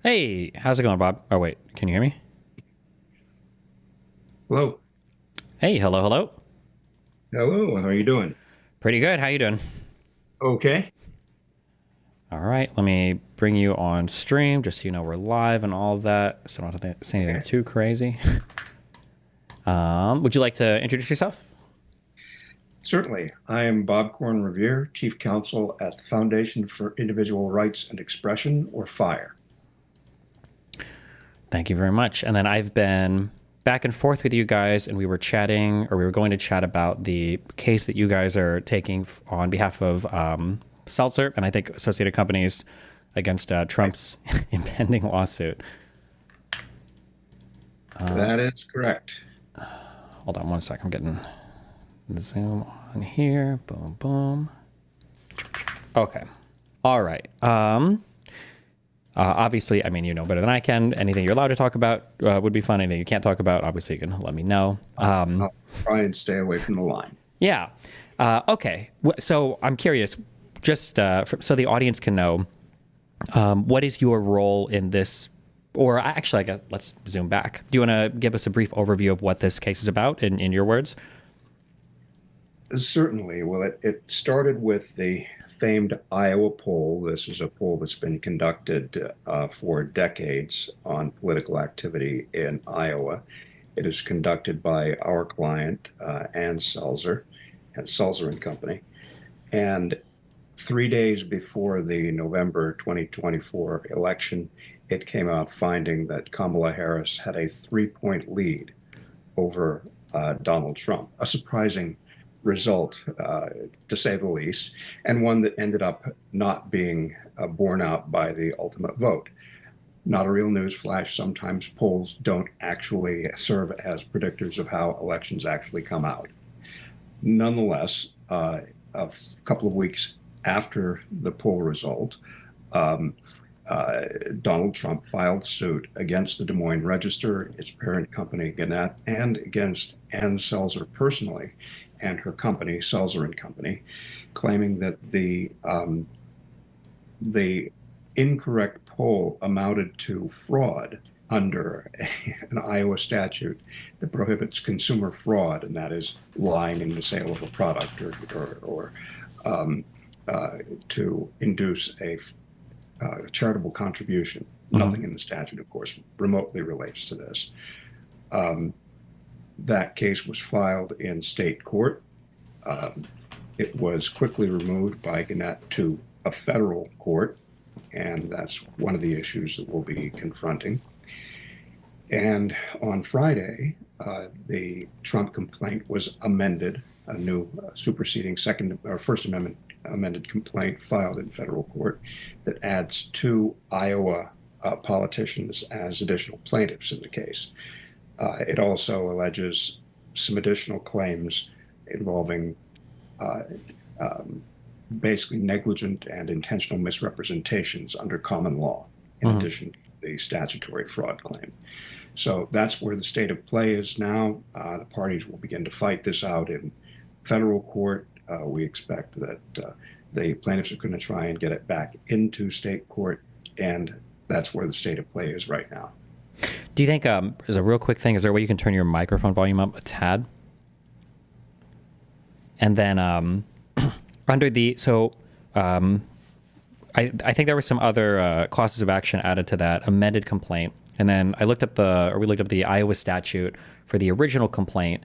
Hey, how's it going, Bob? Oh, wait, can you hear me? Hello. Hey, hello, hello. Hello. How are you doing? Pretty good. How you doing? Okay. All right, let me bring you on stream just so you know we're live and all that. So I don't have to say anything Okay. too crazy. Would you like to introduce yourself? Certainly. I am Bob Corn Revere, Chief Counsel at the Foundation for Individual Rights and Expression, or FIRE. Thank you very much. And then I've been back and forth with you guys, and we were chatting, or we were going to chat about the case that you guys are taking on behalf of Selzer and I think associated companies against Right. Trump's impending lawsuit. That is correct. Hold on one second. I'm getting Zoom on here. Boom, boom. Okay. All right. Obviously, I mean, you know better than I can. Anything you're allowed to talk about would be fun. Anything you can't talk about, obviously, you can let me know. I'll try and stay away from the line. Yeah. Okay. So I'm curious, just so the audience can know, what is your role in this? Or actually, let's zoom back. Do you want to give us a brief overview of what this case is about in your words? Certainly. Well, it started with the famed Iowa poll. This is a poll that's been conducted for decades on political activity in Iowa. It is conducted by our client, Ann Selzer, and Selzer and Company. And 3 days before the November 2024 election, it came out finding that Kamala Harris had a 3 point lead over Donald Trump, a surprising result, to say the least, and one that ended up not being borne out by the ultimate vote. Not a real news flash. Sometimes polls don't actually serve as predictors of how elections actually come out. Nonetheless, a couple of weeks after the poll result, um, Donald Trump filed suit against the Des Moines Register, its parent company, Gannett, and against Ann Selzer personally and her company, Selzer and Company, claiming that the incorrect poll amounted to fraud under an Iowa statute that prohibits consumer fraud, and that is lying in the sale of a product or um, to induce a charitable contribution. Mm-hmm. Nothing in the statute, of course, remotely relates to this. Um, that case was filed in state court. Um, it was quickly removed by Gannett to a federal court, and that's one of the issues that we'll be confronting. And on Friday, the Trump complaint was amended, a new superseding second or First Amendment amended complaint filed in federal court that adds two Iowa politicians as additional plaintiffs in the case. It also alleges some additional claims involving uh, um, basically negligent and intentional misrepresentations under common law, in Mm-hmm. addition to the statutory fraud claim. So that's where the state of play is now. The parties will begin to fight this out in federal court. We expect that the plaintiffs are going to try and get it back into state court, and that's where the state of play is right now. Do you think, as a real quick thing, is there a way you can turn your microphone volume up a tad? And then under the, so I think there were some other causes of action added to that amended complaint. And then we looked up the Iowa statute for the original complaint.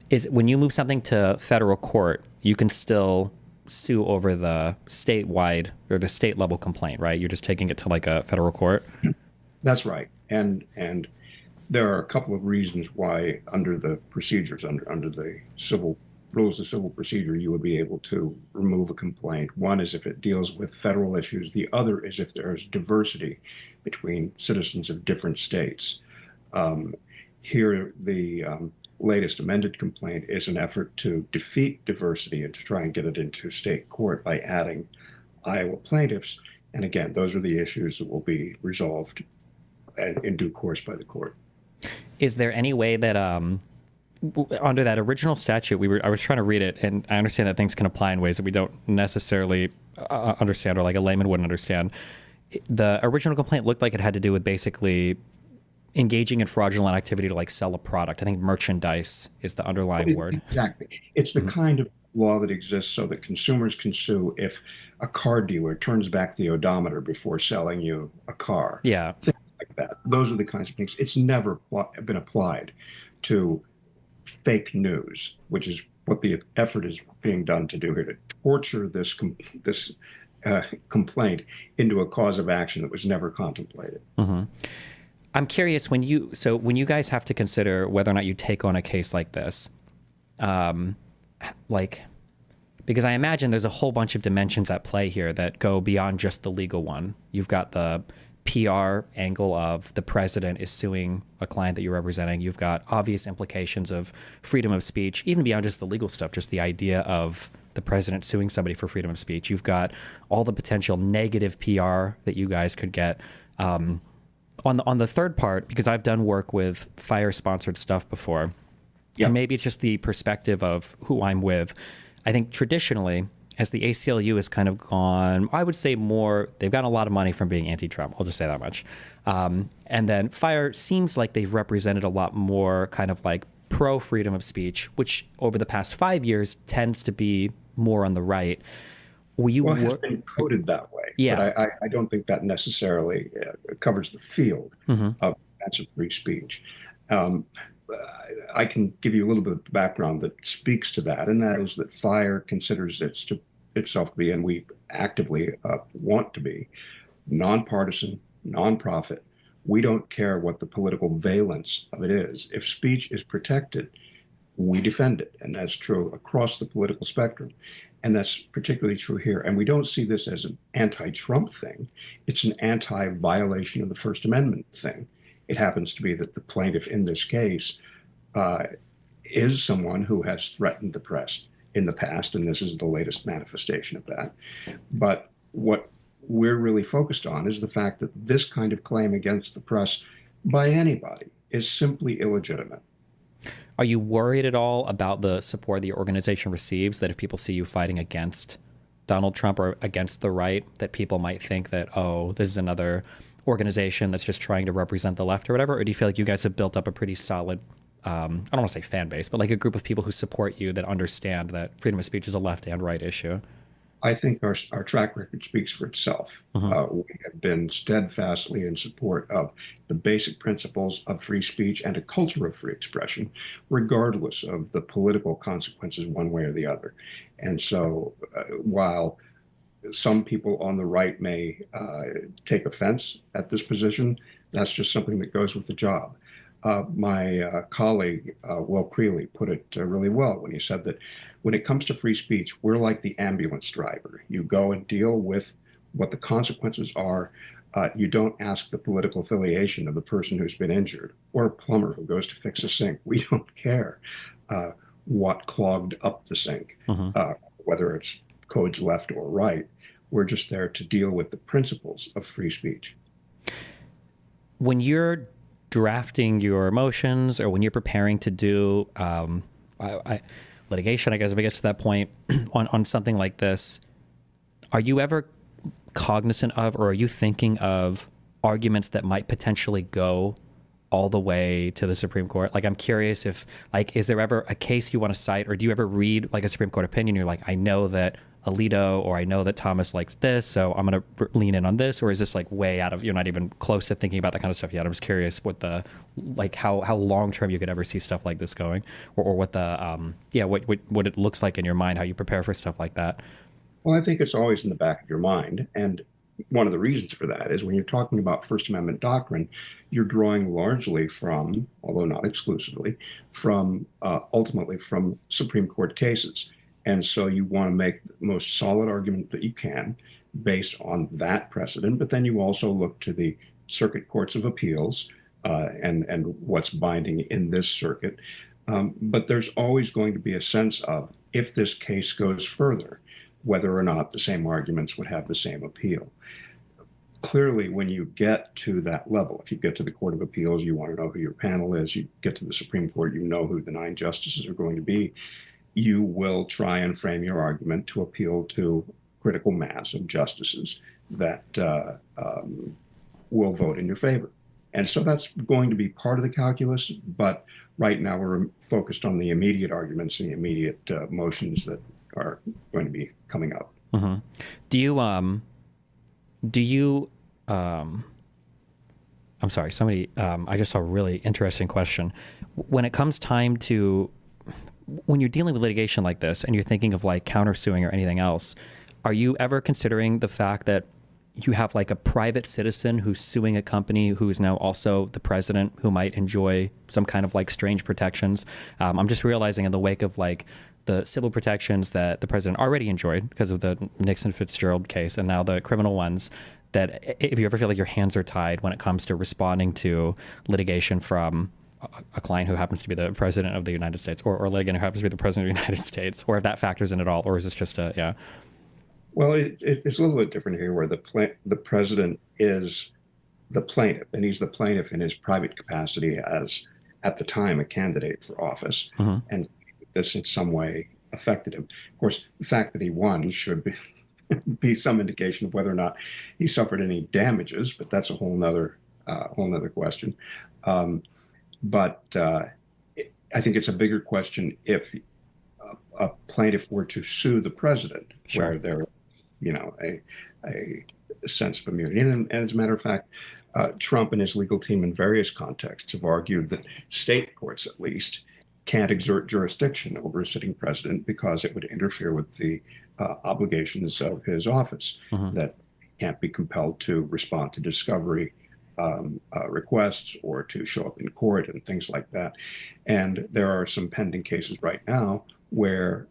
Is when you move something to federal court, you can still sue over the statewide or the state level complaint, right? You're just taking it to like a federal court. That's right. And there are a couple of reasons why under the procedures, under the civil rules of civil procedure, you would be able to remove a complaint. One is if it deals with federal issues. The other is if there's diversity between citizens of different states. Um, Here, the latest amended complaint is an effort to defeat diversity and to try and get it into state court by adding Iowa plaintiffs. And again, those are the issues that will be resolved in due course by the court. Is there any way that under that original statute, I was trying to read it, and I understand that things can apply in ways that we don't necessarily understand, or like a layman wouldn't understand. the original complaint looked like it had to do with basically engaging in fraudulent activity to like sell a product. I think merchandise is the underlying word. Exactly. It's the Hmm. kind of law that exists so that consumers can sue if a car dealer turns back the odometer before selling you a car. Yeah. Things like that. Those are the kinds of things. It's never been applied to fake news, which is what the effort is being done to do here, to torture this complaint into a cause of action that was never contemplated. Hmm. I'm curious when you guys have to consider whether or not you take on a case like this, like, because I imagine there's a whole bunch of dimensions at play here that go beyond just the legal one. You've got the PR angle of the president is suing a client that you're representing. You've got obvious implications of freedom of speech, even beyond just the legal stuff, just the idea of the president suing somebody for freedom of speech. You've got all the potential negative PR that you guys could get. On the third part, because I've done work with fire-sponsored stuff before, Yeah. and maybe it's just the perspective of who I'm with. I think traditionally, as the ACLU has kind of gone, I would say more, they've gotten a lot of money from being anti-Trump. I'll just say that much. And then Fire seems like they've represented a lot more kind of like pro-freedom of speech, which over the past 5 years tends to be more on the right. Will you Well, it has work? been coded that way, but Yeah. I don't think that necessarily covers the field Hmm. of that's of free speech. Um, I can give you a little bit of background that speaks to that, and that is that FIRE considers itself to be, and we actively want to be, nonpartisan, nonprofit. We don't care what the political valence of it is. If speech is protected, we defend it. And that's true across the political spectrum. And that's particularly true here. And we don't see this as an anti-Trump thing. It's an anti-violation of the First Amendment thing. It happens to be that the plaintiff in this case uh, is someone who has threatened the press in the past, and this is the latest manifestation of that. But what we're really focused on is the fact that this kind of claim against the press by anybody is simply illegitimate. Are you worried at all about the support the organization receives, that if people see you fighting against Donald Trump or against the right, that people might think that, oh, this is another organization that's just trying to represent the left or whatever? Or do you feel like you guys have built up a pretty solid, I don't want to say fan base, but like a group of people who support you that understand that freedom of speech is a left and right issue? I think our track record speaks for itself. Hmm. We have been steadfastly in support of the basic principles of free speech and a culture of free expression, regardless of the political consequences one way or the other. And so while some people on the right may take offense at this position, that's just something that goes with the job. My colleague, Will Creeley, put it really well when he said that when it comes to free speech, we're like the ambulance driver. You go and deal with what the consequences are. You don't ask the political affiliation of the person who's been injured or a plumber who goes to fix a sink. We don't care what clogged up the sink, Hmm. whether it's codes left or right. We're just there to deal with the principles of free speech. When you're drafting your motions or when you're preparing to do litigation, I guess if it gets to that point on something like this, are you ever cognizant of, or are you thinking of arguments that might potentially go all the way to the Supreme Court? Like, I'm curious if, like, is there ever a case you want to cite, or do you ever read like a Supreme Court opinion? You're like, I know that Alito, or I know that Thomas likes this, so I'm going to lean in on this. Or is this like way out of, you're not even close to thinking about that kind of stuff yet? I'm just curious what the, like how long term you could ever see stuff like this going, or what the, what it looks like in your mind, how you prepare for stuff like that. Well, I think it's always in the back of your mind. And one of the reasons for that is when you're talking about First Amendment doctrine, you're drawing largely from, although not exclusively, from ultimately from Supreme Court cases. And so you want to make the most solid argument that you can based on that precedent. But then you also look to the circuit courts of appeals and what's binding in this circuit. But there's always going to be a sense of, if this case goes further, whether or not the same arguments would have the same appeal. Clearly, when you get to that level, if you get to the Court of Appeals, you want to know who your panel is. You get to the Supreme Court, you know who the 9 justices are going to be. You will try and frame your argument to appeal to critical mass of justices that will vote in your favor. And so that's going to be part of the calculus, but right now we're focused on the immediate arguments, the immediate motions that are going to be coming up. Mm-hmm. Do you, I'm sorry, somebody, I just saw a really interesting question. When it comes time to, when you're dealing with litigation like this and you're thinking of like countersuing or anything else, are you ever considering the fact that you have like a private citizen who's suing a company who is now also the president, who might enjoy some kind of like strange protections? I'm just realizing in the wake of like the civil protections that the president already enjoyed because of the Nixon Fitzgerald case and now the criminal ones, that if you ever feel like your hands are tied when it comes to responding to litigation from a client who happens to be the president of the United States, or a litigant who happens to be the president of the United States, or if that factors in at all, or is this just a, yeah? Well, it's a little bit different here, where the president is the plaintiff, and he's the plaintiff in his private capacity as, at the time, a candidate for office, Mm-hmm. and this in some way affected him. Of course, the fact that he won should be some indication of whether or not he suffered any damages, but that's a whole nother question. But I think it's a bigger question if a plaintiff were to sue the president, Sure. where there, a sense of immunity. And as a matter of fact, Trump and his legal team in various contexts have argued that state courts, at least, can't exert jurisdiction over a sitting president because it would interfere with the obligations of his office, Mm-hmm. that can't be compelled to respond to discovery requests or to show up in court and things like that. And there are some pending cases right now where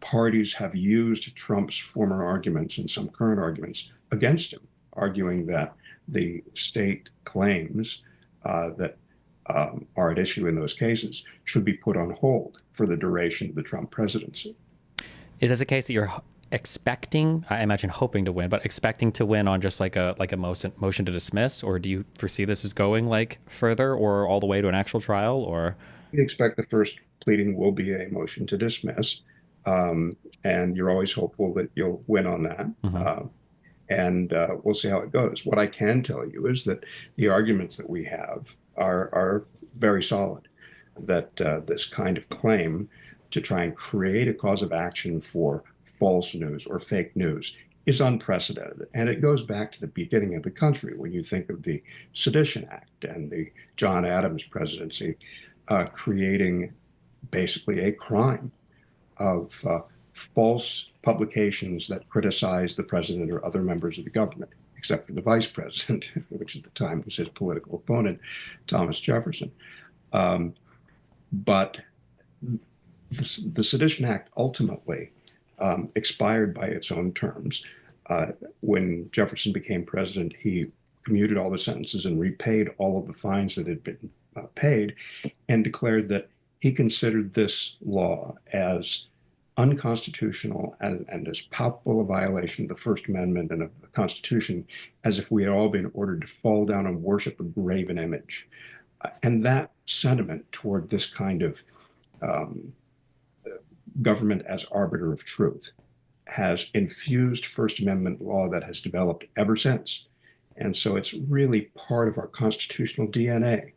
parties have used Trump's former arguments and some current arguments against him, arguing that the state claims that are at issue in those cases should be put on hold for the duration of the Trump presidency. Is this a case that you're expecting, I imagine hoping to win, but expecting to win on just like a motion to dismiss, or do you foresee this as going like further or all the way to an actual trial, or? We expect the first pleading will be a motion to dismiss, and you're always hopeful that you'll win on that. Mm-hmm. And we'll see how it goes. What I can tell you is that the arguments that we have are very solid, that this kind of claim to try and create a cause of action for false news or fake news is unprecedented. And it goes back to the beginning of the country when you think of the Sedition Act and the John Adams presidency, creating basically a crime of false publications that criticize the president or other members of the government, except for the vice president, which at the time was his political opponent, Thomas Jefferson. But the Sedition Act ultimately expired by its own terms. When Jefferson became president, he commuted all the sentences and repaid all of the fines that had been paid, and declared that he considered this law as unconstitutional and as palpable a violation of the First Amendment and of the Constitution as if we had all been ordered to fall down and worship a graven image. And that sentiment toward this kind of government as arbiter of truth has infused First Amendment law that has developed ever since. And so it's really part of our constitutional DNA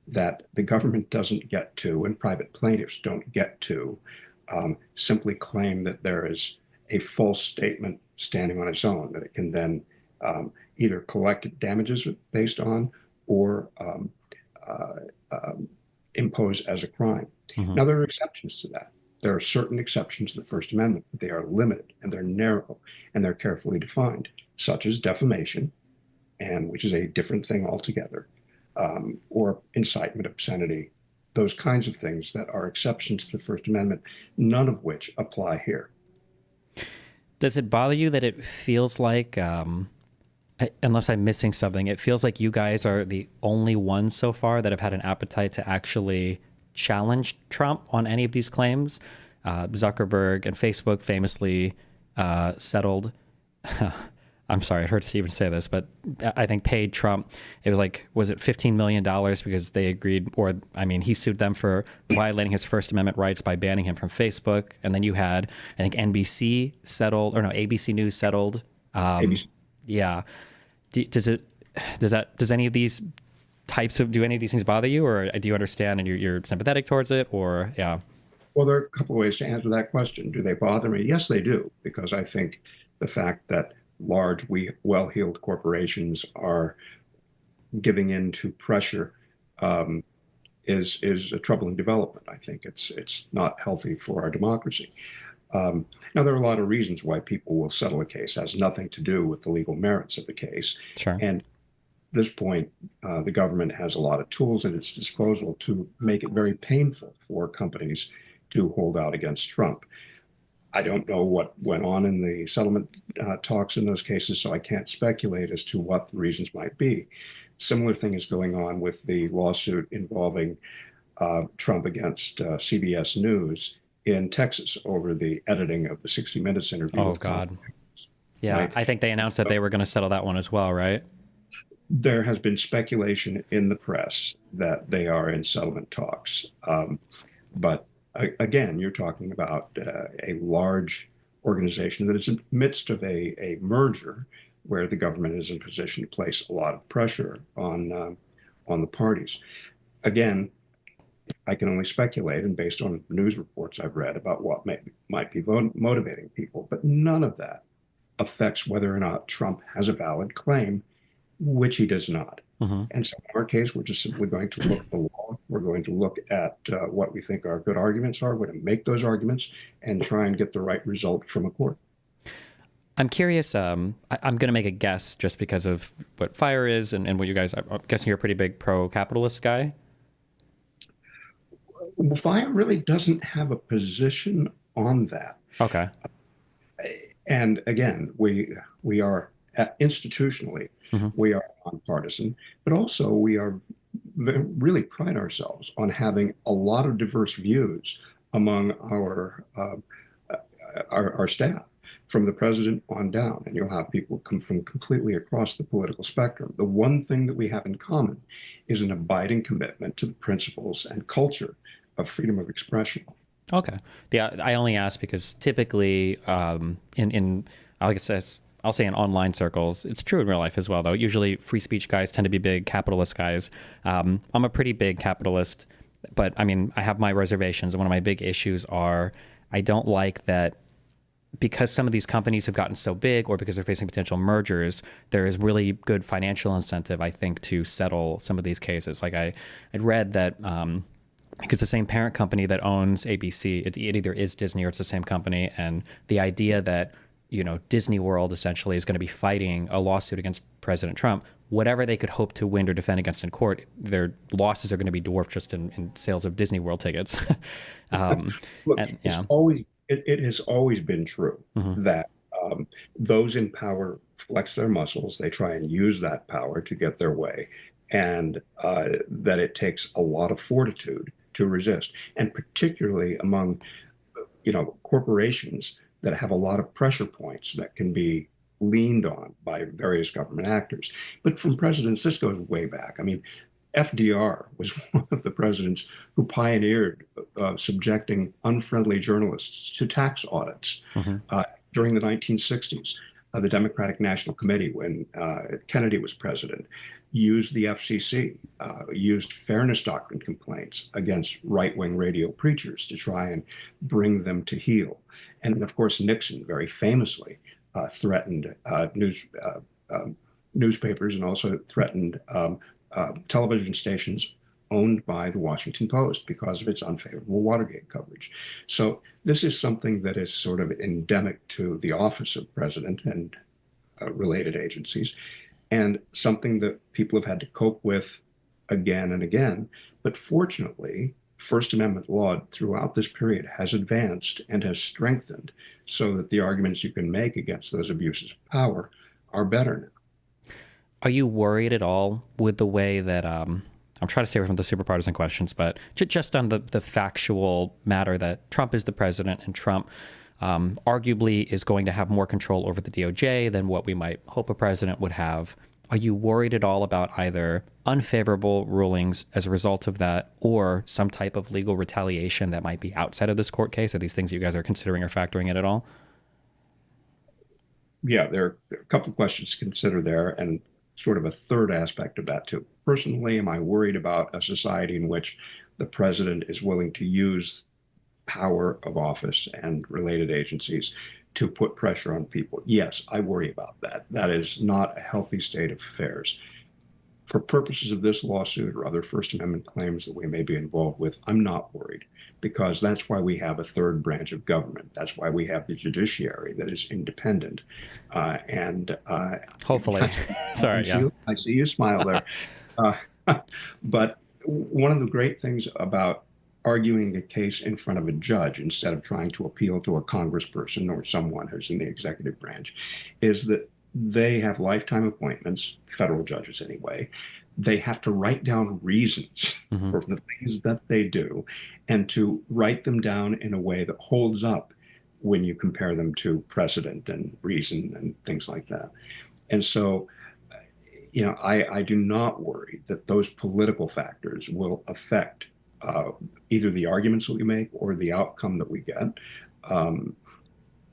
that the government doesn't get to, and private plaintiffs don't get to, simply claim that there is a false statement standing on its own, that it can then either collect damages based on or impose as a crime. Mm-hmm. Now, there are exceptions to that. There are certain exceptions to the First Amendment, but they are limited and they're narrow and they're carefully defined, such as defamation, and which is a different thing altogether, or incitement, obscenity, those kinds of things that are exceptions to the First Amendment, none of which apply here. Does it bother you that it feels like, unless I'm missing something, it feels like you guys are the only ones so far that have had an appetite to actually challenge Trump on any of these claims? Zuckerberg and Facebook famously settled I'm sorry, I heard Steven say this, but I think paid Trump, it was like, was it $15 million because they agreed, or I mean, he sued them for violating his First Amendment rights by banning him from Facebook. And then you had, I think NBC settled, or no, ABC News settled. ABC. Yeah. Does any of these do any of these things bother you, or do you understand and you're sympathetic towards it, or yeah? Well, there are a couple of ways to answer that question. Do they bother me? Yes, they do, because I think the fact that large, well-heeled corporations are giving in to pressure um, is a troubling development. I think it's not healthy for our democracy. Now, there are a lot of reasons why people will settle a case. It has nothing to do with the legal merits of the case. Sure. And at this point, the government has a lot of tools at its disposal to make it very painful for companies to hold out against Trump. I don't know what went on in the settlement talks in those cases, so I can't speculate as to what the reasons might be. Similar thing is going on with the lawsuit involving Trump against CBS News in Texas over the editing of the 60 Minutes interview. Oh, God. Yeah, right? I think they announced that they were going to settle that one as well, right? There has been speculation in the press that they are in settlement talks. But again, you're talking about a large organization that is in the midst of a merger where the government is in position to place a lot of pressure on the parties. Again, I can only speculate, and based on news reports I've read about what might be motivating people, but none of that affects whether or not Trump has a valid claim, which he does not. Mm-hmm. And so in our case, we're just simply going to look at the law. We're going to look at what we think our good arguments are. We're going to make those arguments and try and get the right result from a court. I'm curious. I'm going to make a guess just because of what FIRE is and what you guys. I'm guessing you're a pretty big pro-capitalist guy. Well, FIRE really doesn't have a position on that. Okay. And again, we are institutionally, Mm-hmm. we are nonpartisan, but also we are really pride ourselves on having a lot of diverse views among our staff, from the president on down. And you'll have people come from completely across the political spectrum. The one thing that we have in common is an abiding commitment to the principles and culture of freedom of expression. Okay. Yeah, I only ask because typically in I guess I'll say in online circles, it's true in real life as well, though. Usually free speech guys tend to be big capitalist guys. I'm a pretty big capitalist, but I mean, I have my reservations. And one of my big issues are I don't like that because some of these companies have gotten so big or because they're facing potential mergers, there is really good financial incentive, I think, to settle some of these cases. Like I'd read that because the same parent company that owns ABC, it either is Disney or it's the same company. And the idea that Disney World essentially is going to be fighting a lawsuit against President Trump. Whatever they could hope to win or defend against in court, their losses are going to be dwarfed just in sales of Disney World tickets. Look, it has always been true Mm-hmm. that those in power flex their muscles. They try and use that power to get their way, and that it takes a lot of fortitude to resist, and particularly among corporations that have a lot of pressure points that can be leaned on by various government actors. But from presidents, this goes way back. I mean, FDR was one of the presidents who pioneered subjecting unfriendly journalists to tax audits during the 1960s. The Democratic National Committee, when Kennedy was president, used the FCC, used fairness doctrine complaints against right-wing radio preachers to try and bring them to heel. And of course, Nixon very famously threatened newspapers and also threatened television stations owned by the Washington Post because of its unfavorable Watergate coverage. So this is something that is sort of endemic to the office of president and related agencies, and something that people have had to cope with again and again. But fortunately, First Amendment law throughout this period has advanced and has strengthened so that the arguments you can make against those abuses of power are better now. Are you worried at all with the way that I'm trying to stay away from the super partisan questions, but just on the factual matter that Trump is the president and Trump arguably is going to have more control over the DOJ than what we might hope a president would have. Are you worried at all about either unfavorable rulings as a result of that or some type of legal retaliation that might be outside of this court case? Are these things you guys are considering or factoring in at all? Yeah, there are a couple of questions to consider there, and sort of a third aspect of that too. Personally, am I worried about a society in which the president is willing to use power of office and related agencies to put pressure on people? Yes, I worry about that. That is not a healthy state of affairs. For purposes of this lawsuit or other First Amendment claims that we may be involved with, I'm not worried, because that's why we have a third branch of government. That's why we have the judiciary that is independent. And Hopefully. Sorry, yeah. I see you smile there. But one of the great things about arguing a case in front of a judge instead of trying to appeal to a congressperson or someone who's in the executive branch is that they have lifetime appointments, federal judges anyway. They have to write down reasons for the things that they do and to write them down in a way that holds up when you compare them to precedent and reason and things like that. And so, I do not worry that those political factors will affect either the arguments that we make or the outcome that we get.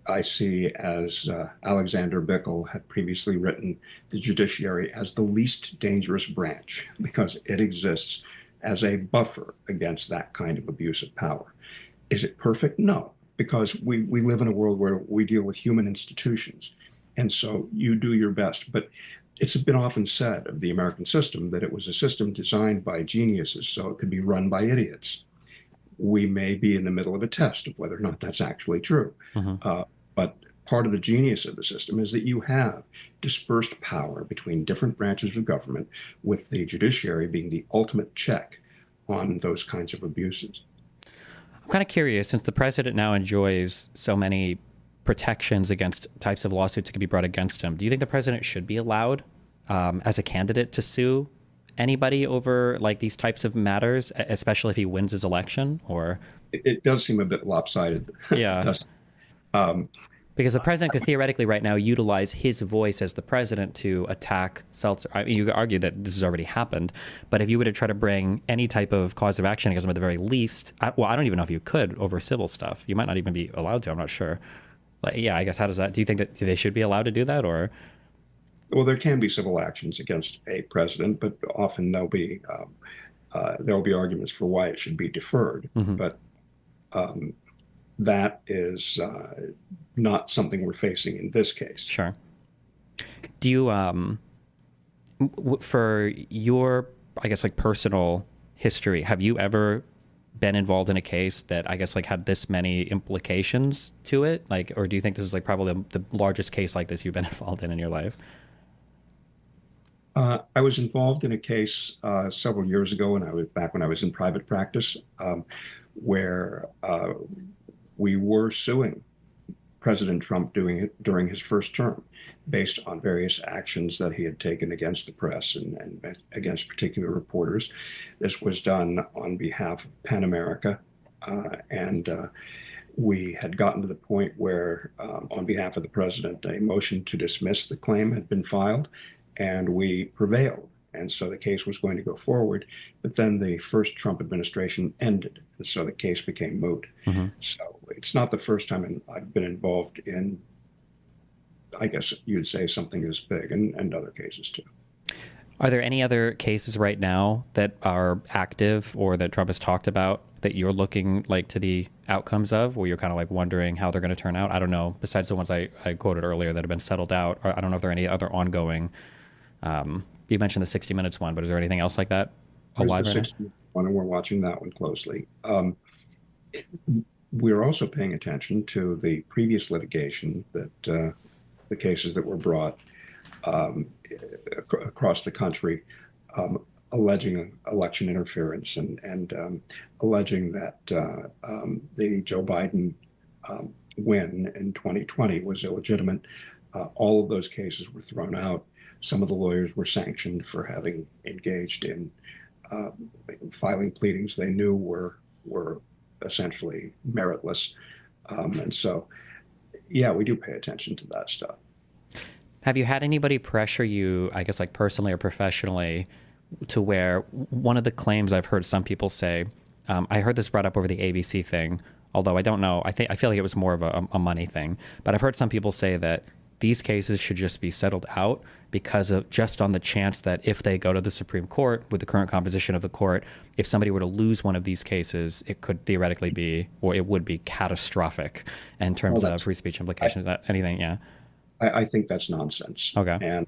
I see, as Alexander Bickel had previously written, the judiciary as the least dangerous branch because it exists as a buffer against that kind of abuse of power. Is it perfect? No, because we live in a world where we deal with human institutions. And so you do your best. But it's been often said of the American system that it was a system designed by geniuses so it could be run by idiots. We may be in the middle of a test of whether or not that's actually true. But part of the genius of the system is that you have dispersed power between different branches of government, with the judiciary being the ultimate check on those kinds of abuses. I'm kind of curious, since the president now enjoys so many protections against types of lawsuits that could be brought against him, do you think the president should be allowed as a candidate to sue anybody over like these types of matters, especially if he wins his election? Or it does seem a bit lopsided. Yeah. Because the president could theoretically right now utilize his voice as the president to attack Selzer. I mean, you could argue that this has already happened, but if you were to try to bring any type of cause of action against him at the very least, I don't even know if you could over civil stuff. You might not even be allowed to. I'm not sure. Like, yeah, I guess how does that? Do you think that they should be allowed to do that, or? Well, there can be civil actions against a president, but often there'll be arguments for why it should be deferred. But that is not something we're facing in this case. Sure. Do you, for your, I guess, like personal history, have you ever been involved in a case that I guess like had this many implications to it? Like, or do you think this is like probably the largest case like this you've been involved in your life? I was involved in a case several years ago when I was in private practice, where we were suing President Trump during his first term, based on various actions that he had taken against the press and against particular reporters. This was done on behalf of PEN America, and we had gotten to the point where, on behalf of the president, a motion to dismiss the claim had been filed, and we prevailed. And so the case was going to go forward, but then the first Trump administration ended, and so the case became moot. So it's not the first time I've been involved in, I guess you'd say, something as big, and other cases too. Are there any other cases right now that are active or that Trump has talked about that you're looking like to the outcomes of, where you're kind of like wondering how they're going to turn out? I don't know, besides the ones I quoted earlier that have been settled out, or I don't know if there are any other ongoing. You mentioned the 60 Minutes one, but is there anything else like that alive right now? 60 Minutes one, and we're watching that one closely. We're also paying attention to the previous litigation that the cases that were brought across the country, alleging election interference and alleging that the Joe Biden win in 2020 was illegitimate. All of those cases were thrown out. Some of the lawyers were sanctioned for having engaged in filing pleadings they knew were essentially meritless. And so Yeah, we do pay attention to that stuff. Have you had anybody pressure you, I guess, like personally or professionally, to where one of the claims I've heard some people say, I heard this brought up over the ABC thing, although I don't know, I feel like it was more of a money thing, but I've heard some people say that these cases should just be settled out because of just on the chance that if they go to the Supreme Court with the current composition of the court, if somebody were to lose one of these cases, it could theoretically be, or it would be catastrophic in terms of free speech implications. Anything, yeah. I think that's nonsense. Okay. And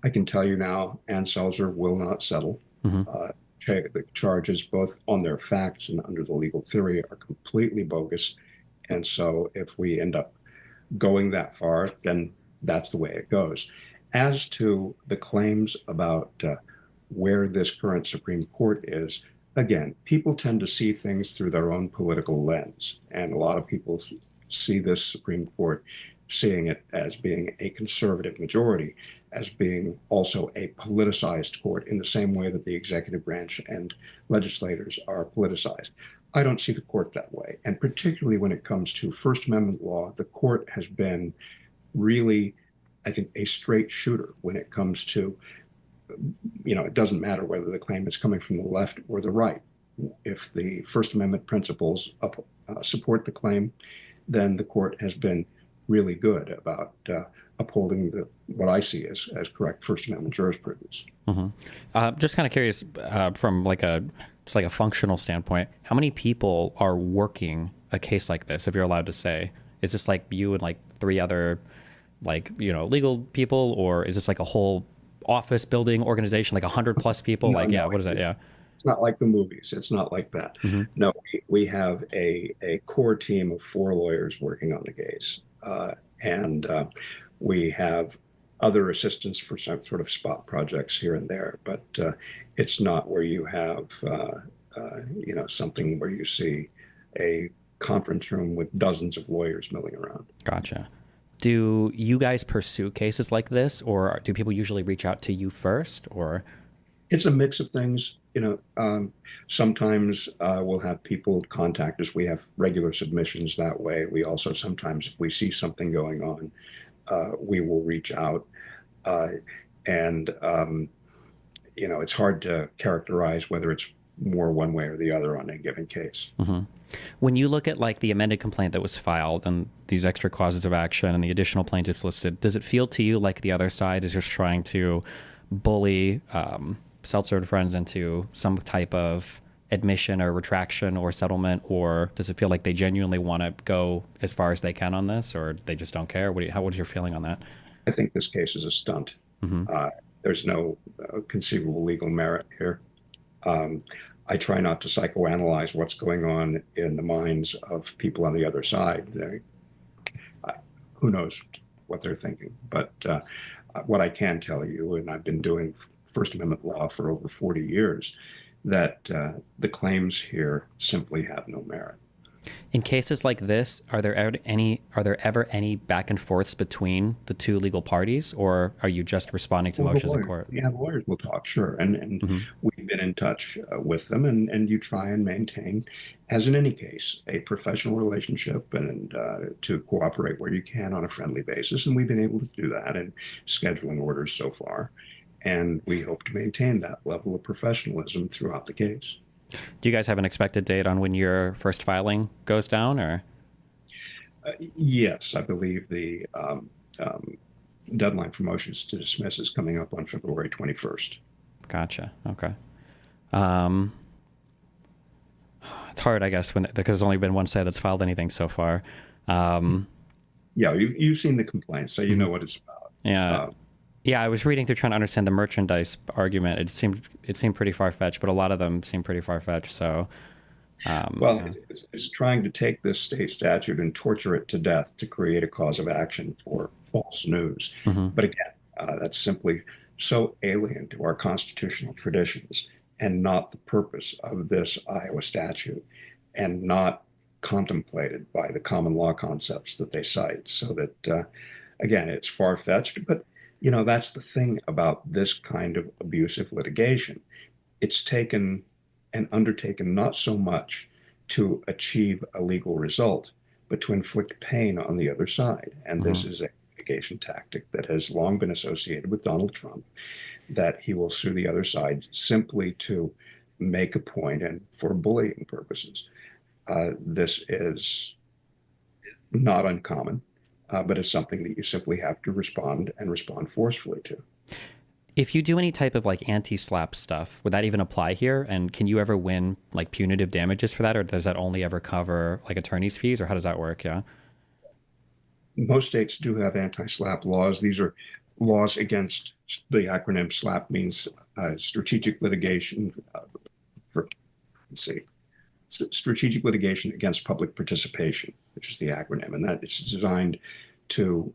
I can tell you now, Ann Selzer will not settle. Uh, the charges, both on their facts and under the legal theory, are completely bogus. And so if we end up going that far, then that's the way it goes. As to the claims about where this current Supreme Court is, again, people tend to see things through their own political lens. And a lot of people see this Supreme Court seeing it as being a conservative majority, as being also a politicized court in the same way that the executive branch and legislators are politicized. I don't see the court that way. And particularly when it comes to First Amendment law, the court has been really, I think, a straight shooter when it comes to, it doesn't matter whether the claim is coming from the left or the right. If the First Amendment principles support the claim, then the court has been really good about upholding what I see as correct First Amendment jurisprudence. Just kind of curious, from just like a functional standpoint, how many people are working a case like this, if you're allowed to say? Is this like you and like 3 other legal people, or is this like a whole office building organization, like 100+ people? No, what is that? Yeah. It's not like the movies. It's not like that. No, we have a core team of 4 lawyers working on the case. And we have other assistants for some sort of spot projects here and there, but it's not where you have, something where you see a conference room with dozens of lawyers milling around. Gotcha. Do you guys pursue cases like this, or do people usually reach out to you first, or? It's a mix of things. Sometimes we'll have people contact us. We have regular submissions that way. We also sometimes, if we see something going on, we will reach out. And it's hard to characterize whether it's more one way or the other on a given case. When you look at like the amended complaint that was filed and these extra causes of action and the additional plaintiffs listed, does it feel to you like the other side is just trying to bully Selzer and friends into some type of admission or retraction or settlement, or does it feel like they genuinely want to go as far as they can on this, or they just don't care? What is your feeling on that? I think this case is a stunt. There's no conceivable legal merit here. I try not to psychoanalyze what's going on in the minds of people on the other side. Who knows what they're thinking? But what I can tell you, and I've been doing First Amendment law for over 40 years, that the claims here simply have no merit. In cases like this, are there ever any back and forths between the 2 legal parties, or are you just responding to motions in court? Yeah, lawyers will talk, sure. And we've been in touch with them, and you try and maintain, as in any case, a professional relationship and to cooperate where you can on a friendly basis. And we've been able to do that in scheduling orders so far. And we hope to maintain that level of professionalism throughout the case. Do you guys have an expected date on when your first filing goes down, or? Yes, I believe the deadline for motions to dismiss is coming up on February 21st. Gotcha. Okay. It's hard, I guess, because there's only been one side that's filed anything so far. Yeah, you've seen the complaint, so you know what it's about. Yeah. Yeah, I was reading through trying to understand the merchandise argument. It seemed pretty far-fetched, but a lot of them seem pretty far-fetched. So, it's trying to take this state statute and torture it to death to create a cause of action for false news. But again, that's simply so alien to our constitutional traditions and not the purpose of this Iowa statute, and not contemplated by the common law concepts that they cite. So that, again, it's far-fetched, but that's the thing about this kind of abusive litigation. It's taken and undertaken not so much to achieve a legal result, but to inflict pain on the other side. And this is a mitigation tactic that has long been associated with Donald Trump, that he will sue the other side simply to make a point and for bullying purposes. This is not uncommon, but it's something that you simply have to respond and respond forcefully to. If you do any type of like anti-SLAPP stuff, would that even apply here? And can you ever win like punitive damages for that? Or does that only ever cover like attorney's fees, or how does that work? Yeah. Most states do have anti-SLAPP laws. These are laws against, the acronym SLAPP means strategic litigation for, let's see, strategic litigation against public participation, which is the acronym. And that it's designed to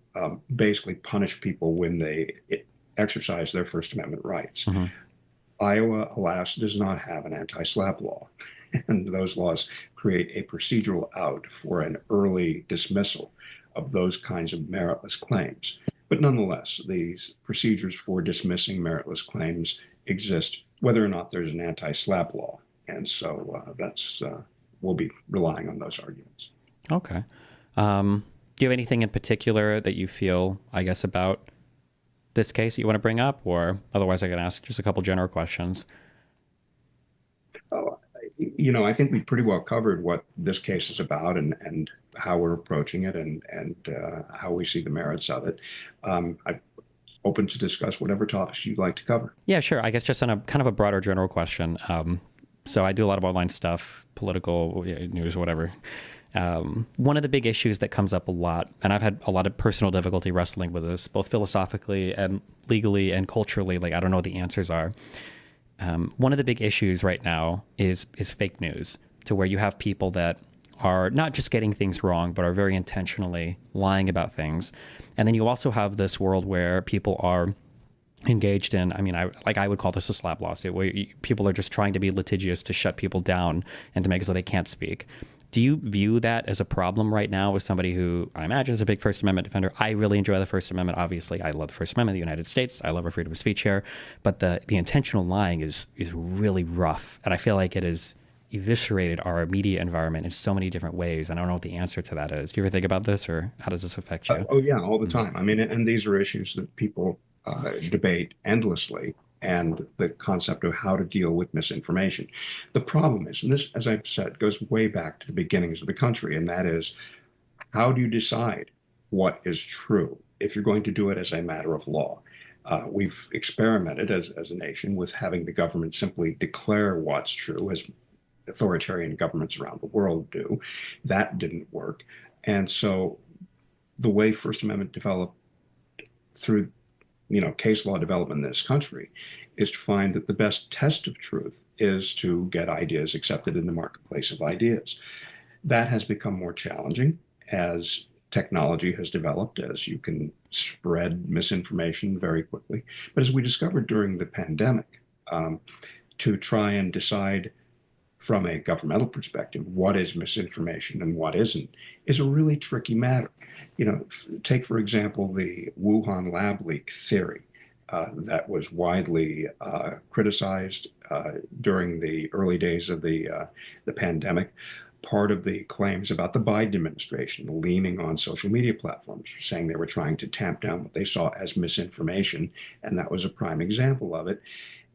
basically punish people when they exercise their First Amendment rights. Iowa, alas, does not have an anti-SLAPP law. And those laws create a procedural out for an early dismissal of those kinds of meritless claims. But nonetheless, these procedures for dismissing meritless claims exist, whether or not there's an anti-SLAPP law. And so we'll be relying on those arguments. Okay. Do you have anything in particular that you feel, I guess, about this case that you want to bring up? Or otherwise I can ask just a couple general questions. I think we pretty well covered what this case is about and how we're approaching it and how we see the merits of it. I'm open to discuss whatever topics you'd like to cover. Yeah, sure. I guess just on a kind of a broader general question. So I do a lot of online stuff, political news, whatever. One of the big issues that comes up a lot, and I've had a lot of personal difficulty wrestling with this, both philosophically and legally and culturally, like I don't know what the answers are. One of the big issues right now is fake news, to where you have people that are not just getting things wrong, but are very intentionally lying about things. And then you also have this world where people are engaged in, I would call this a SLAPP lawsuit, where people are just trying to be litigious to shut people down and to make it so they can't speak. Do you view that as a problem right now, as somebody who I imagine is a big First Amendment defender? I really enjoy the First Amendment. Obviously, I love the First Amendment of the United States. I love our freedom of speech here. But the intentional lying is really rough. And I feel like it has eviscerated our media environment in so many different ways. And I don't know what the answer to that is. Do you ever think about this, or how does this affect you? Oh, yeah, all the time. And these are issues that people debate endlessly, and the concept of how to deal with misinformation. The problem is, and this, as I've said, goes way back to the beginnings of the country, and that is, how do you decide what is true if you're going to do it as a matter of law? We've experimented as a nation with having the government simply declare what's true, as authoritarian governments around the world do. That didn't work. And so the way First Amendment developed through case law development in this country is to find that the best test of truth is to get ideas accepted in the marketplace of ideas. That has become more challenging as technology has developed, as you can spread misinformation very quickly. But as we discovered during the pandemic, to try and decide from a governmental perspective what is misinformation and what isn't is a really tricky matter. Take, for example, the Wuhan lab leak theory that was widely criticized during the early days of the pandemic. Part of the claims about the Biden administration leaning on social media platforms, saying they were trying to tamp down what they saw as misinformation, and that was a prime example of it.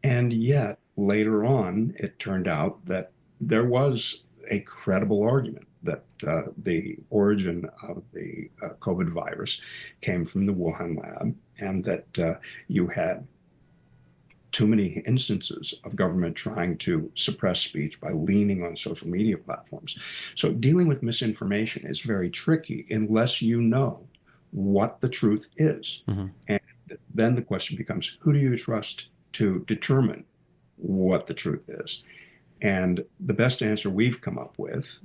And yet, later on, it turned out that there was a credible argument that the origin of the COVID virus came from the Wuhan lab, and that you had too many instances of government trying to suppress speech by leaning on social media platforms. So dealing with misinformation is very tricky unless you know what the truth is. And then the question becomes, who do you trust to determine what the truth is? And the best answer we've come up with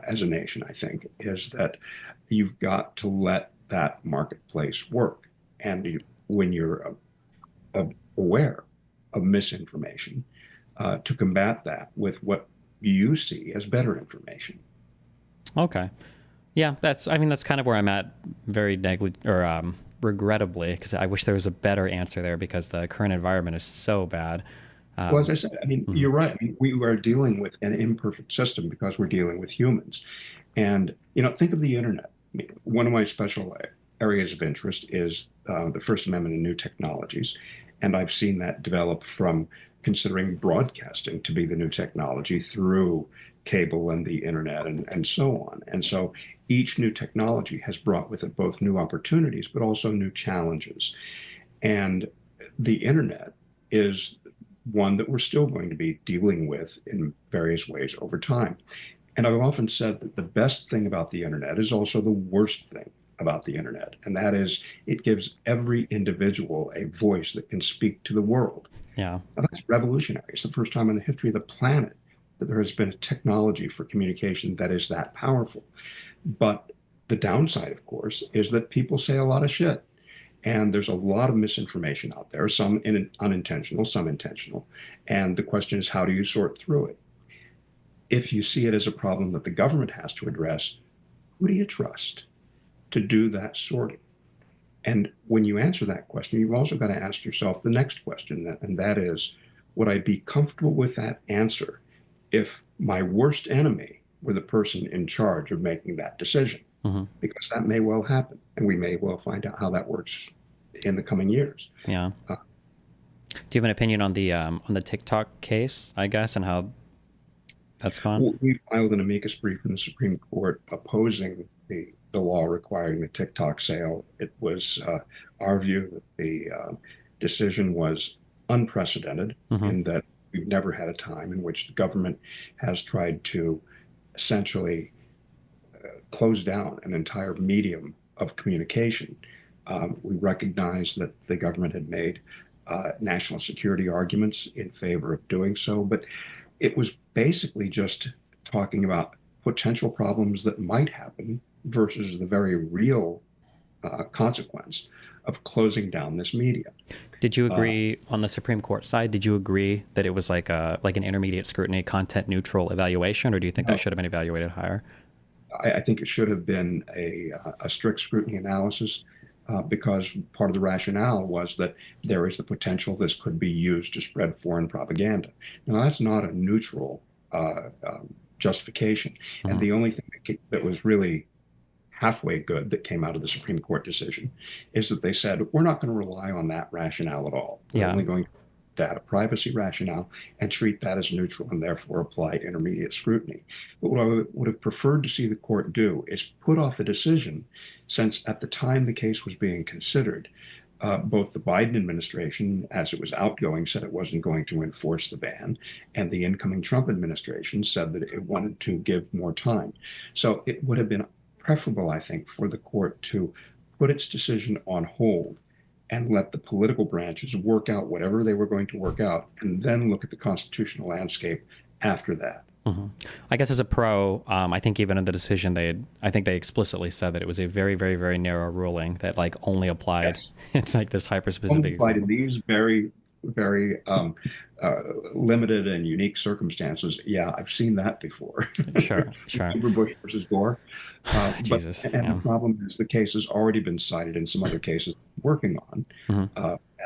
as a nation, I think, is that you've got to let that marketplace work. And when you're aware of misinformation, to combat that with what you see as better information. Okay. Yeah, that's kind of where I'm at, very regrettably, because I wish there was a better answer there, because the current environment is so bad. Well, as I said, you're right. We are dealing with an imperfect system because we're dealing with humans. And, you know, think of the internet. I mean, one of my special areas of interest is the First Amendment and new technologies. And I've seen that develop from considering broadcasting to be the new technology through cable and the internet and so on. And so each new technology has brought with it both new opportunities, but also new challenges. And the internet is one that we're still going to be dealing with in various ways over time. And I've often said that the best thing about the internet is also the worst thing about the internet. And that is it gives every individual a voice that can speak to the world. Yeah. Now, that's revolutionary. It's the first time in the history of the planet that there has been a technology for communication that is that powerful. But the downside, of course, is that people say a lot of shit. And there's a lot of misinformation out there, some unintentional, some intentional. And the question is, how do you sort through it? If you see it as a problem that the government has to address, who do you trust to do that sorting? And when you answer that question, you've also got to ask yourself the next question, and that is, would I be comfortable with that answer if my worst enemy were the person in charge of making that decision? Mm-hmm. Because that may well happen, and we may well find out how that works in the coming years. Yeah. Do you have an opinion on the TikTok case, I guess, and how that's gone? Well, we filed an amicus brief in the Supreme Court opposing the law requiring the TikTok sale. It was our view that the decision was unprecedented in that we've never had a time in which the government has tried to essentially close down an entire medium of communication. We recognize that the government had made national security arguments in favor of doing so, but it was basically just talking about potential problems that might happen versus the very real consequence of closing down this media. Did you agree on the Supreme Court side? Did you agree that it was like an intermediate scrutiny, content neutral evaluation, or do you think that should have been evaluated higher? I think it should have been a strict scrutiny analysis because part of the rationale was that there is the potential this could be used to spread foreign propaganda. Now, that's not a neutral justification. And the only thing that was really halfway good that came out of the Supreme Court decision is that they said, we're not going to rely on that rationale at all. We're only going to data privacy rationale and treat that as neutral and therefore apply intermediate scrutiny. But what I would have preferred to see the court do is put off a decision, since at the time the case was being considered, both the Biden administration, as it was outgoing, said it wasn't going to enforce the ban, and the incoming Trump administration said that it wanted to give more time. So it would have been preferable, I think, for the court to put its decision on hold and let the political branches work out whatever they were going to work out, and then look at the constitutional landscape after that. I guess as a pro, I think even in the decision, I think they explicitly said that it was a very, very, very narrow ruling that like only applied in like this hyper-specific Only applied example. in these very, very limited and unique circumstances. Yeah, I've seen that before. Sure. Bush versus Gore. Jesus. The problem is the case has already been cited in some other cases we're working on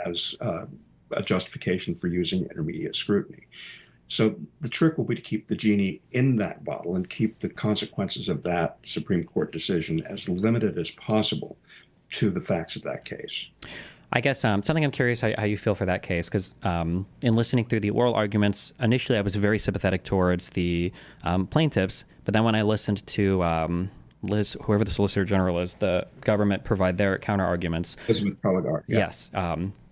as a justification for using intermediate scrutiny. So the trick will be to keep the genie in that bottle and keep the consequences of that Supreme Court decision as limited as possible to the facts of that case. I guess something I'm curious how you feel for that case, because in listening through the oral arguments, initially I was very sympathetic towards the plaintiffs, but then when I listened to Liz, whoever the Solicitor General is, the government provide their counter arguments. Elizabeth Prelogar, Yes,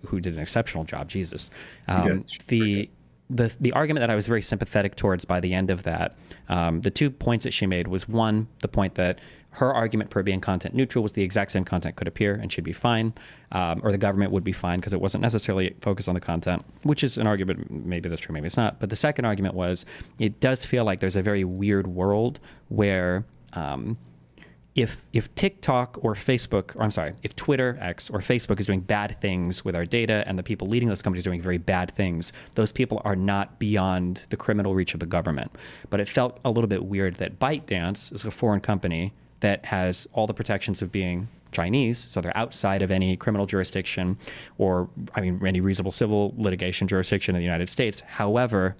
who did an exceptional job, Jesus. Yes. The argument that I was very sympathetic towards by the end of that, the 2 points that she made was, one, the point that her argument for being content neutral was the exact same content could appear and should be fine, or the government would be fine because it wasn't necessarily focused on the content, which is an argument, maybe that's true, maybe it's not. But the second argument was, it does feel like there's a very weird world where if TikTok or Facebook, or I'm sorry, if Twitter, X, or Facebook is doing bad things with our data and the people leading those companies are doing very bad things, those people are not beyond the criminal reach of the government. But it felt a little bit weird that ByteDance is a foreign company that has all the protections of being Chinese, so they're outside of any criminal jurisdiction or, any reasonable civil litigation jurisdiction in the United States. However,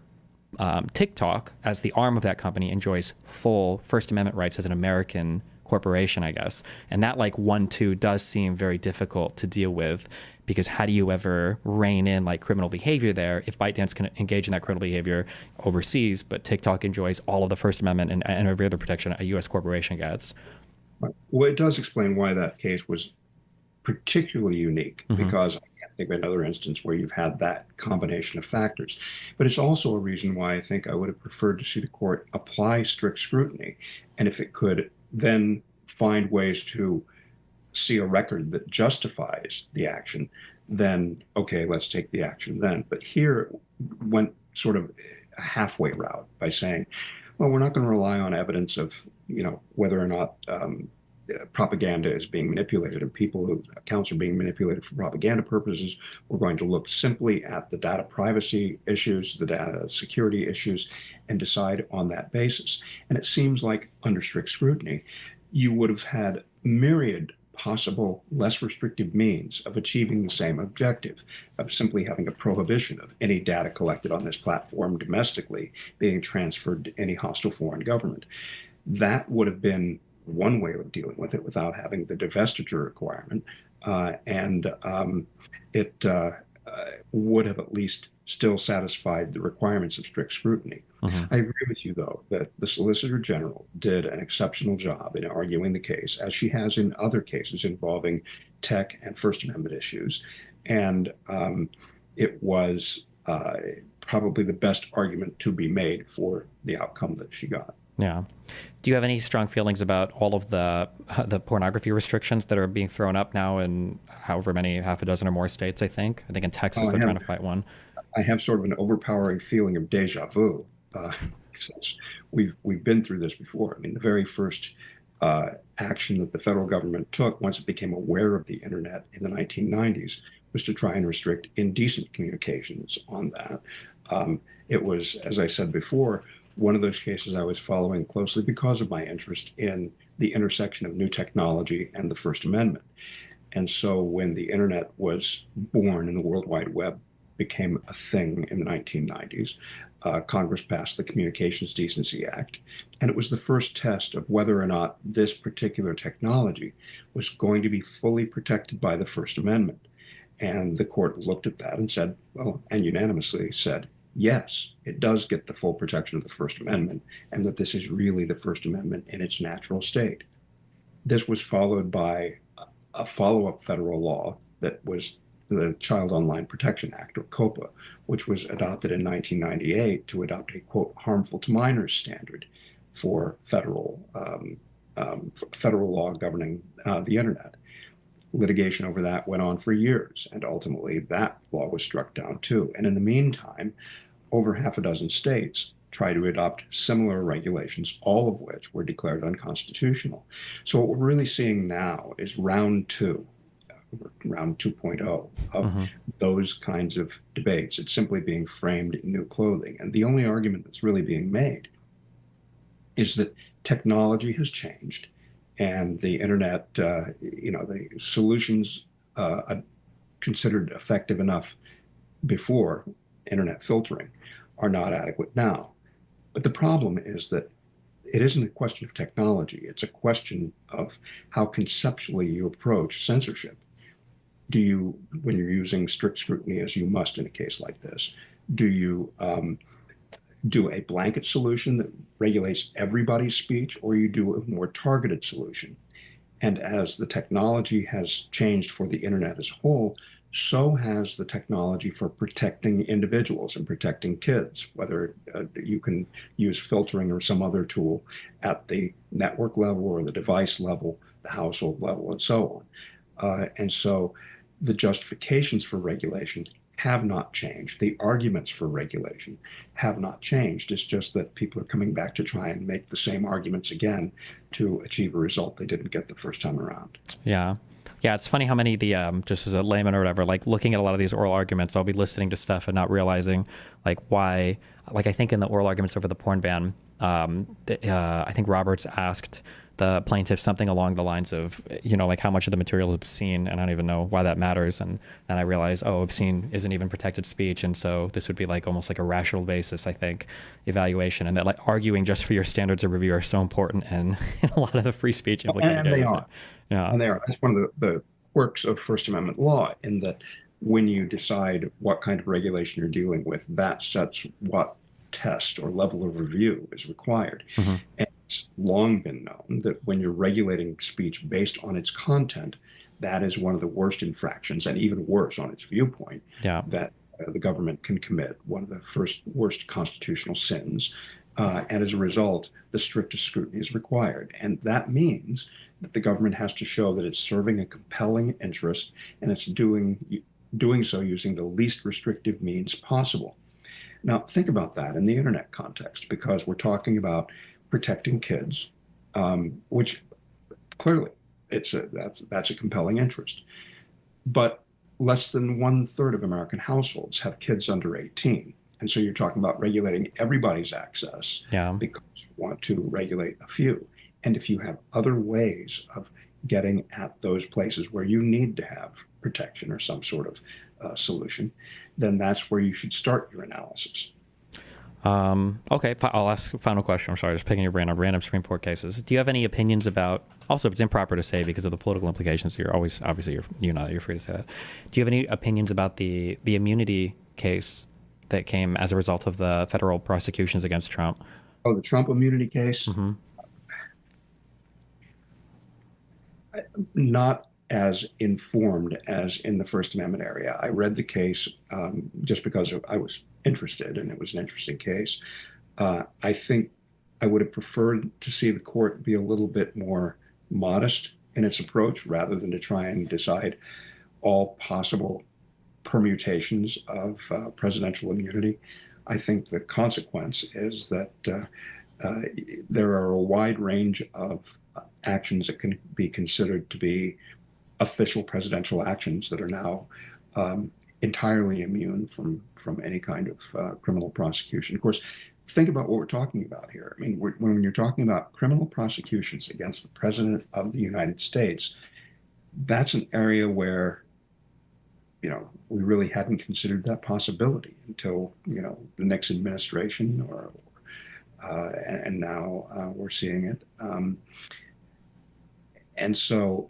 TikTok, as the arm of that company, enjoys full First Amendment rights as an American corporation, I guess. And that like 1-2 does seem very difficult to deal with, because how do you ever rein in like criminal behavior there if ByteDance can engage in that criminal behavior overseas, but TikTok enjoys all of the First Amendment and every other protection a U.S. corporation gets? Well, it does explain why that case was particularly unique, because I can't think of another instance where you've had that combination of factors. But it's also a reason why I think I would have preferred to see the court apply strict scrutiny. And if it could then find ways to see a record that justifies the action, then okay, let's take the action then. But here it went sort of a halfway route by saying, well, we're not going to rely on evidence of, whether or not propaganda is being manipulated and people whose accounts are being manipulated for propaganda purposes. We're going to look simply at the data privacy issues, the data security issues, and decide on that basis. And it seems like under strict scrutiny, you would have had myriad possible less restrictive means of achieving the same objective, of simply having a prohibition of any data collected on this platform domestically being transferred to any hostile foreign government. That would have been one way of dealing with it without having the divestiture requirement, and it would have at least still satisfied the requirements of strict scrutiny. I agree with you, though, that the Solicitor General did an exceptional job in arguing the case, as she has in other cases involving tech and First Amendment issues, and it was probably the best argument to be made for the outcome that she got. Yeah. Do you have any strong feelings about all of the pornography restrictions that are being thrown up now in however many, half a dozen or more states, I think? I think in Texas they're trying to fight one. I have sort of an overpowering feeling of deja vu. Since we've been through this before. I mean, the very first action that the federal government took once it became aware of the internet in the 1990s was to try and restrict indecent communications on that. It was, as I said before, one of those cases I was following closely because of my interest in the intersection of new technology and the First Amendment. And so when the internet was born and the World Wide Web became a thing in the 1990s, Congress passed the Communications Decency Act, and it was the first test of whether or not this particular technology was going to be fully protected by the First Amendment. And the court looked at that and said, well, and unanimously said, yes, it does get the full protection of the First Amendment, and that this is really the First Amendment in its natural state. This was followed by a follow-up federal law that was the Child Online Protection Act, or COPA, which was adopted in 1998 to adopt a, quote, harmful to minors standard for federal law governing the internet. Litigation over that went on for years, and ultimately that law was struck down too. And in the meantime, over half a dozen states tried to adopt similar regulations, all of which were declared unconstitutional. So what we're really seeing now is round 2.0 of those kinds of debates. It's simply being framed in new clothing. And the only argument that's really being made is that technology has changed, and the internet, the solutions considered effective enough before, internet filtering, are not adequate now. But the problem is that it isn't a question of technology. It's a question of how conceptually you approach censorship. Do you, when you're using strict scrutiny, as you must in a case like this, do you do a blanket solution that regulates everybody's speech, or you do a more targeted solution? And as the technology has changed for the internet as a whole, so has the technology for protecting individuals and protecting kids, whether you can use filtering or some other tool at the network level or the device level, the household level, and so on. And so the justifications for regulation have not changed. The arguments for regulation have not changed. It's just that people are coming back to try and make the same arguments again to achieve a result they didn't get the first time around. Yeah. Yeah, it's funny how many just as a layman or whatever, like looking at a lot of these oral arguments, I'll be listening to stuff and not realizing like why, like I think in the oral arguments over the porn ban, I think Roberts asked the plaintiff something along the lines of, you know, like how much of the material is obscene, and I don't even know why that matters. And then I realized, oh, obscene isn't even protected speech, and so this would be like almost like a rational basis, I think, evaluation, and that like arguing just for your standards of review are so important in a lot of the free speech implicated And they cases. are. Yeah. And they are. That's one of the quirks of First Amendment law, in that when you decide what kind of regulation you're dealing with, that sets what test or level of review is required. Mm-hmm. And it's long been known that when you're regulating speech based on its content, that is one of the worst infractions, and even worse on its viewpoint, Yeah. that the government can commit, one of the first worst constitutional sins. And as a result, the strictest scrutiny is required. And that means that the government has to show that it's serving a compelling interest, and it's doing so using the least restrictive means possible. Now, think about that in the internet context, because we're talking about protecting kids, which clearly that's a compelling interest. But less than 1/3 of American households have kids under 18. And so you're talking about regulating everybody's access Yeah. because you want to regulate a few. And if you have other ways of getting at those places where you need to have protection or some sort of solution, then that's where you should start your analysis. Okay, I'll ask a final question. I'm sorry, just picking your brain on random Supreme Court cases. Do you have any opinions about, also if it's improper to say because of the political implications, you're always, obviously you're free to say that. Do you have any opinions about the immunity case that came as a result of the federal prosecutions against Trump? Oh, the Trump immunity case? Mm-hmm. Not as informed as in the First Amendment area. I read the case just because I was interested, and it was an interesting case. I think I would have preferred to see the court be a little bit more modest in its approach, rather than to try and decide all possible permutations of presidential immunity. I think the consequence is that there are a wide range of actions that can be considered to be official presidential actions that are now entirely immune from any kind of criminal prosecution. Of course, think about what we're talking about here. I mean, when you're talking about criminal prosecutions against the President of the United States, that's an area where, you know, we really hadn't considered that possibility until, you know, the Nixon administration, and now we're seeing it. And so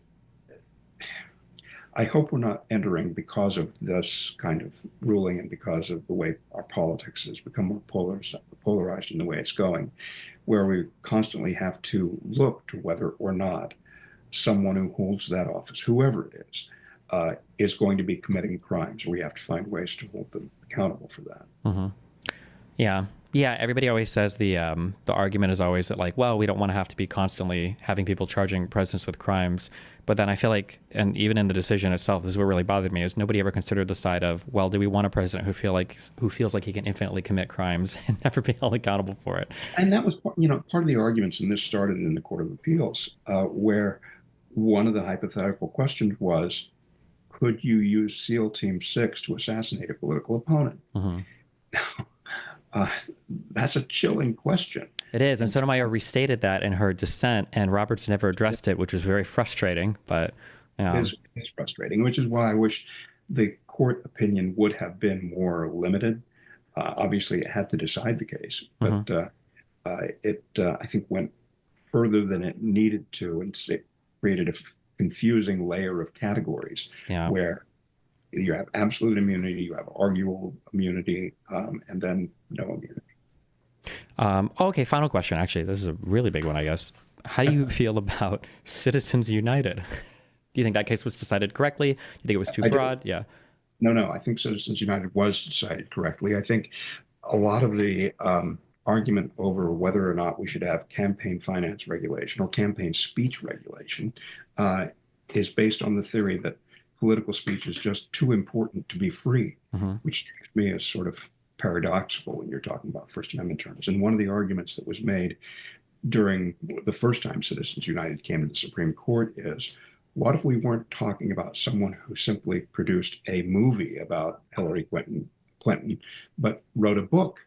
I hope we're not entering, because of this kind of ruling and because of the way our politics has become more polarized in the way it's going, where we constantly have to look to whether or not someone who holds that office, whoever it is going to be committing crimes. We have to find ways to hold them accountable for that. Mm-hmm. Yeah. Yeah, everybody always says the argument is always that, like, well, we don't want to have to be constantly having people charging presidents with crimes. But then I feel like, and even in the decision itself, this is what really bothered me, is nobody ever considered the side of, well, do we want a president who feels like he can infinitely commit crimes and never be held accountable for it? And that was, you know, part of the arguments, and this started in the Court of Appeals, where one of the hypothetical questions was, could you use SEAL Team 6 to assassinate a political opponent? Mm-hmm. That's a chilling question. It is, and Sotomayor restated that in her dissent, and Roberts never addressed it, which was very frustrating. But it's frustrating, which is why I wish the court opinion would have been more limited. Obviously, it had to decide the case, but it I think went further than it needed to, and it created a confusing layer of categories where you have absolute immunity, you have arguable immunity, and then no immunity. Okay, final question. Actually, this is a really big one, I guess. How do you feel about Citizens United? Do you think that case was decided correctly? Do you think it was too broad? Yeah. No. I think Citizens United was decided correctly. I think a lot of the argument over whether or not we should have campaign finance regulation or campaign speech regulation is based on the theory that political speech is just too important to be free, which strikes me as sort of paradoxical when you're talking about First Amendment terms. And one of the arguments that was made during the first time Citizens United came to the Supreme Court is, what if we weren't talking about someone who simply produced a movie about Hillary Clinton, but wrote a book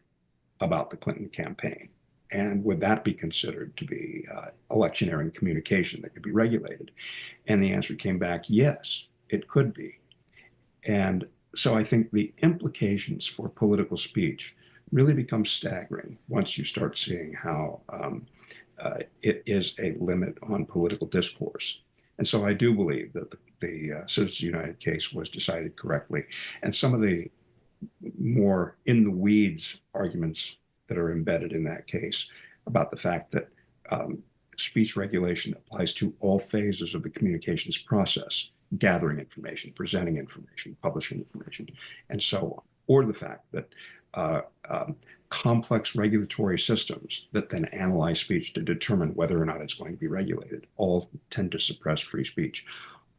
about the Clinton campaign? And would that be considered to be electioneering communication that could be regulated? And the answer came back, yes, it could be. And so I think the implications for political speech really become staggering once you start seeing how it is a limit on political discourse. And so I do believe that the Citizens United case was decided correctly. And some of the more in the weeds arguments that are embedded in that case about the fact that speech regulation applies to all phases of the communications process, gathering information, presenting information, publishing information, and so on, or the fact that uh, um, complex regulatory systems that then analyze speech to determine whether or not it's going to be regulated all tend to suppress free speech.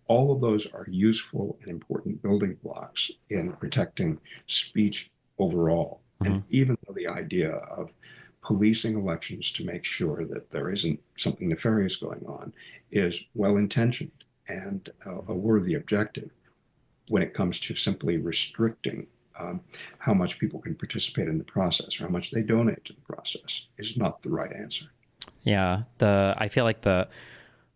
All of those are useful and important building blocks in protecting speech overall. Mm-hmm. And even though the idea of policing elections to make sure that there isn't something nefarious going on is well intentioned and a worthy objective, when it comes to simply restricting how much people can participate in the process or how much they donate to the process is not the right answer. Yeah, I feel like I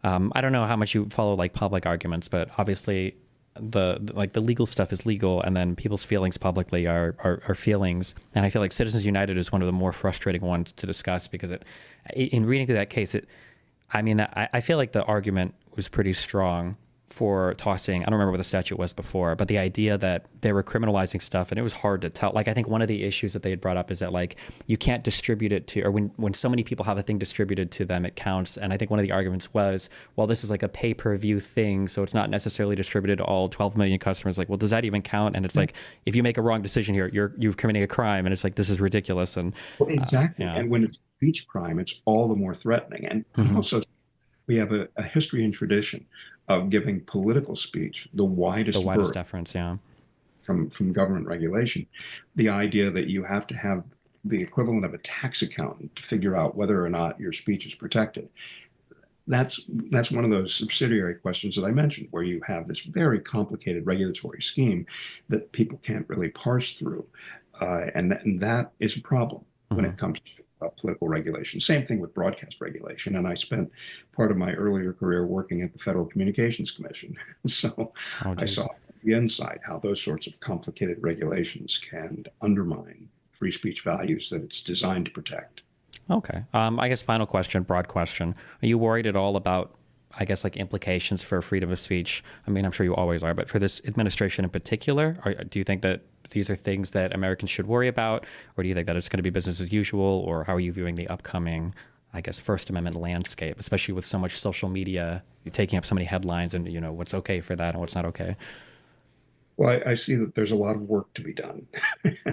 don't know how much you follow like public arguments, but obviously the legal stuff is legal, and then people's feelings publicly are feelings. And I feel like Citizens United is one of the more frustrating ones to discuss because in reading through that case, I feel like the argument was pretty strong for tossing. I don't remember what the statute was before, but the idea that they were criminalizing stuff, and it was hard to tell. Like, I think one of the issues that they had brought up is that like you can't distribute it to, or when so many people have a thing distributed to them, it counts. And I think one of the arguments was, well, this is like a pay-per-view thing, so it's not necessarily distributed to all 12 million customers. Like, well, does that even count? And it's like, if you make a wrong decision here, you've committing a crime, and it's like, this is ridiculous. And well, exactly. Yeah. And when it's a speech crime, it's all the more threatening. And also, we have a history and tradition of giving political speech the widest berth deference, yeah, from government regulation. The idea that you have to have the equivalent of a tax accountant to figure out whether or not your speech is protected. That's one of those subsidiary questions that I mentioned, where you have this very complicated regulatory scheme that people can't really parse through, and that is a problem when it comes to political regulation. Same thing with broadcast regulation. And I spent part of my earlier career working at the Federal Communications Commission. So I saw from the inside how those sorts of complicated regulations can undermine free speech values that it's designed to protect. Okay. I guess final question, broad question. Are you worried at all about, I guess, like implications for freedom of speech? I mean, I'm sure you always are, but for this administration in particular, do you think that these are things that Americans should worry about, or do you think that it's going to be business as usual, or how are you viewing the upcoming, I guess, First Amendment landscape, especially with so much social media taking up so many headlines, and you know what's okay for that and what's not okay? Well, I see that there's a lot of work to be done,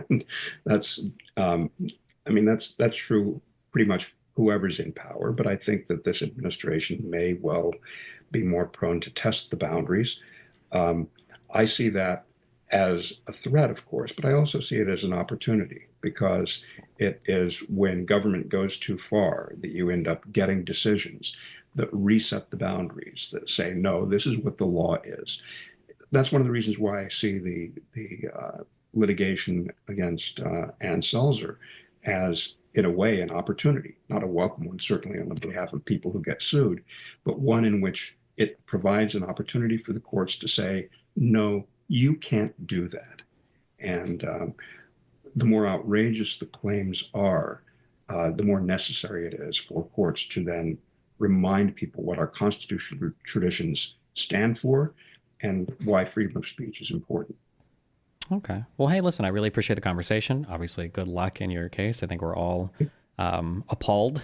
and that's, that's true pretty much whoever's in power. But I think that this administration may well be more prone to test the boundaries. I see that as a threat, of course, but I also see it as an opportunity, because it is when government goes too far that you end up getting decisions that reset the boundaries, that say, no, this is what the law is. That's one of the reasons why I see the litigation against Ann Selzer as, in a way, an opportunity, not a welcome one, certainly on the behalf of people who get sued, but one in which it provides an opportunity for the courts to say, no, you can't do that. And the more outrageous the claims are, the more necessary it is for courts to then remind people what our constitutional traditions stand for and why freedom of speech is important. Okay. Well, hey, listen, I really appreciate the conversation. Obviously, good luck in your case. I think we're all appalled.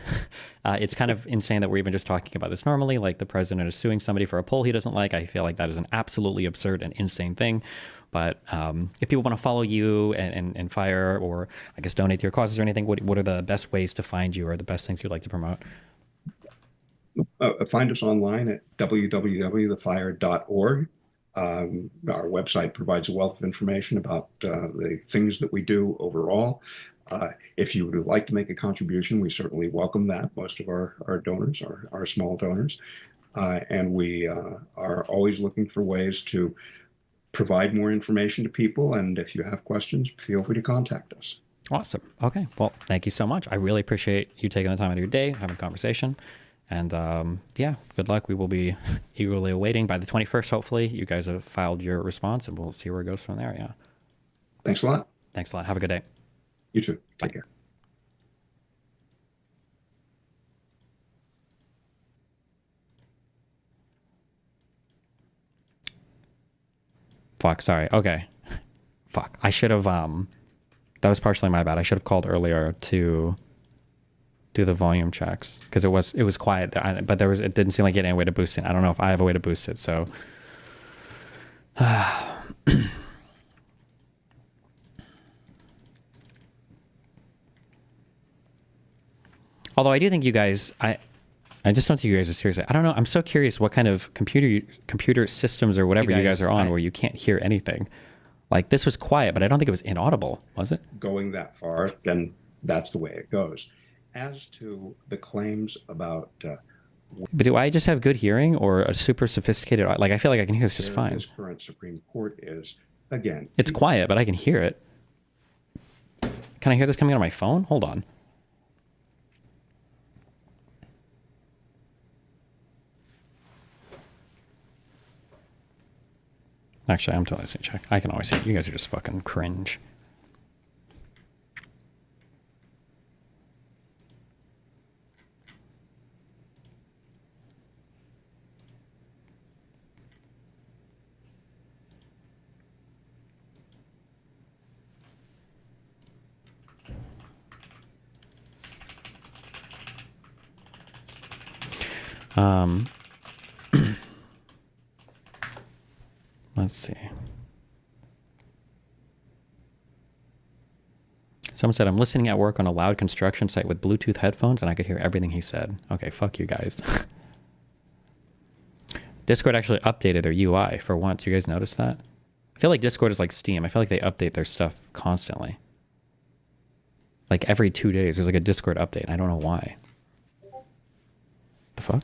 It's kind of insane that we're even just talking about this normally. Like, the president is suing somebody for a poll he doesn't like. I feel like that is an absolutely absurd and insane thing. But if people want to follow you and FIRE, or I guess donate to your causes or anything, what are the best ways to find you, or the best things you'd like to promote? Find us online at www.thefire.org. Our website provides a wealth of information about the things that we do overall. If you would like to make a contribution, we certainly welcome that. Most of our donors are small donors. And we are always looking for ways to provide more information to people. And if you have questions, feel free to contact us. Awesome. Okay. Well, thank you so much. I really appreciate you taking the time out of your day, having a conversation. And yeah, good luck. We will be eagerly awaiting by the 21st. Hopefully you guys have filed your response and we'll see where it goes from there. Yeah. Thanks a lot. Thanks a lot. Have a good day. You too. Take Bye. care. Fuck. Sorry. Okay. Fuck. I should have, that was partially my bad. I should have called earlier to do the volume checks because it was quiet, but it didn't seem like getting a way to boost it. I don't know if I have a way to boost it. So although I do think you guys, I just don't think you guys are serious. I don't know. I'm so curious what kind of computer systems or whatever you guys are on where you can't hear anything. Like this was quiet, but I don't think it was inaudible, was it? Going that far, then that's the way it goes. As to the claims about But do I just have good hearing or a super sophisticated, like I feel like I can hear this just fine. This current Supreme Court is, again, It's quiet, but I can hear it. Can I hear this coming out of my phone? Hold on. Actually, I'm totally saying check. I can always see it. You guys are just fucking cringe. Let's see. Someone said, I'm listening at work on a loud construction site with Bluetooth headphones and I could hear everything he said. Okay, fuck you guys. Discord actually updated their UI for once. You guys noticed that? I feel like Discord is like Steam. I feel like they update their stuff constantly. Like every 2 days, there's like a Discord update. I don't know why. The fuck?